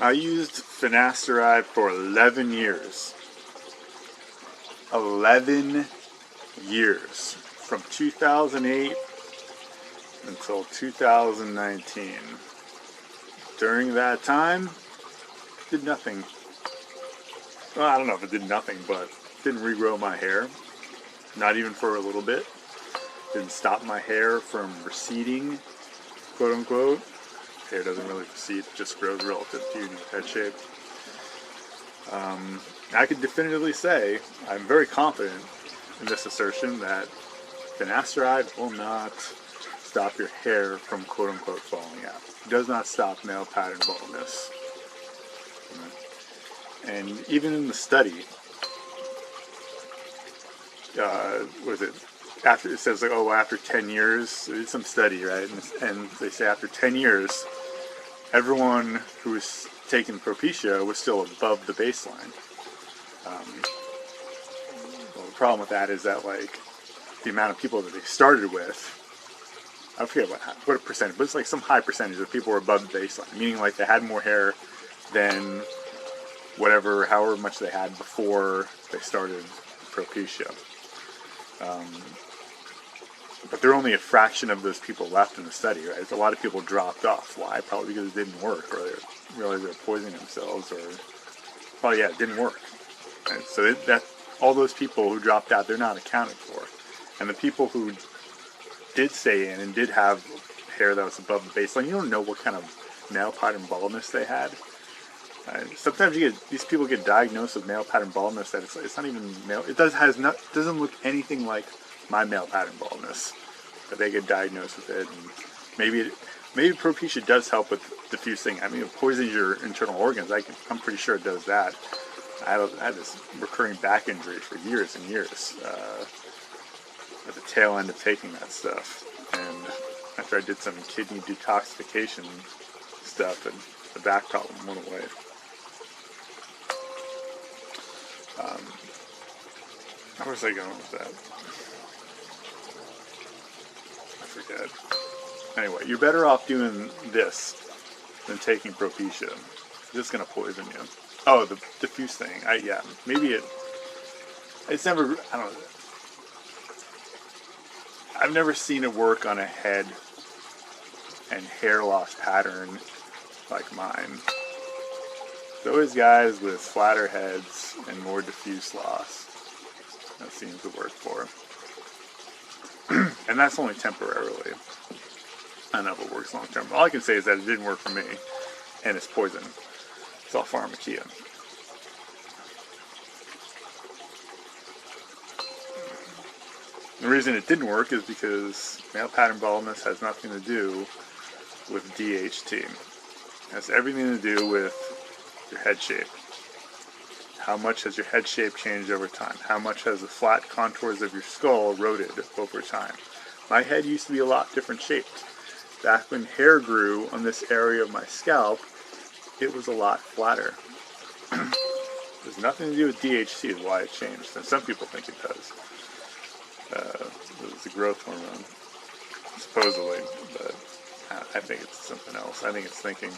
I used finasteride for 11 years. 11 years. From 2008 until 2019. During that time, did nothing. Well, I don't know if it did nothing, but didn't regrow my hair. Not even for a little bit. Didn't stop my hair from receding, quote unquote. Hair doesn't really recede, it just grows relative to your head shape. I could definitively say, I'm very confident in this assertion that finasteride will not stop your hair from quote unquote falling out. It does not stop male pattern baldness. And even in the study, what is it? After it says like, oh, after 10 years, it's some study, right? And they say after 10 years, everyone who was taking Propecia was still above the baseline. Well, the problem with that is that like the amount of people that they started with, I forget what percentage, but it's like some high percentage of people were above the baseline, meaning like they had more hair than however much they had before they started Propecia. But there are only a fraction of those people left in the study, right? A lot of people dropped off. Why? Probably because it didn't work, or they realized they were poisoning themselves, or, well, yeah, it didn't work. Right? So that all those people who dropped out, they're not accounted for. And the people who did stay in and did have hair that was above the baseline, you don't know what kind of male pattern baldness they had. Sometimes these people get diagnosed with male pattern baldness that it's not even male. It doesn't look anything like my male pattern baldness, but they get diagnosed with it. And maybe Propecia does help with diffusing. I mean, it poisons your internal organs. I'm pretty sure it does that. I had this recurring back injury for years and years at the tail end of taking that stuff. And after I did some kidney detoxification stuff, and the back problem went away. How was I going with that? I forget. Anyway, you're better off doing this than taking Propecia. It's just going to poison you. Oh, the diffuse thing. It's never, I don't know. I've never seen it work on a head and hair loss pattern like mine. It's always guys with flatter heads and more diffuse loss. That seems to work for. And that's only temporarily. I don't know if it works long term. All I can say is that it didn't work for me, and it's poison. It's all pharmakia. The reason it didn't work is because male pattern baldness has nothing to do with DHT. It has everything to do with your head shape. How much has your head shape changed over time? How much has the flat contours of your skull eroded over time? My head used to be a lot different shaped. Back when hair grew on this area of my scalp, it was a lot flatter. There's nothing to do with DHT is why it changed, and some people think it does. It was the growth hormone, supposedly, but I think it's something else. I think it's thinking.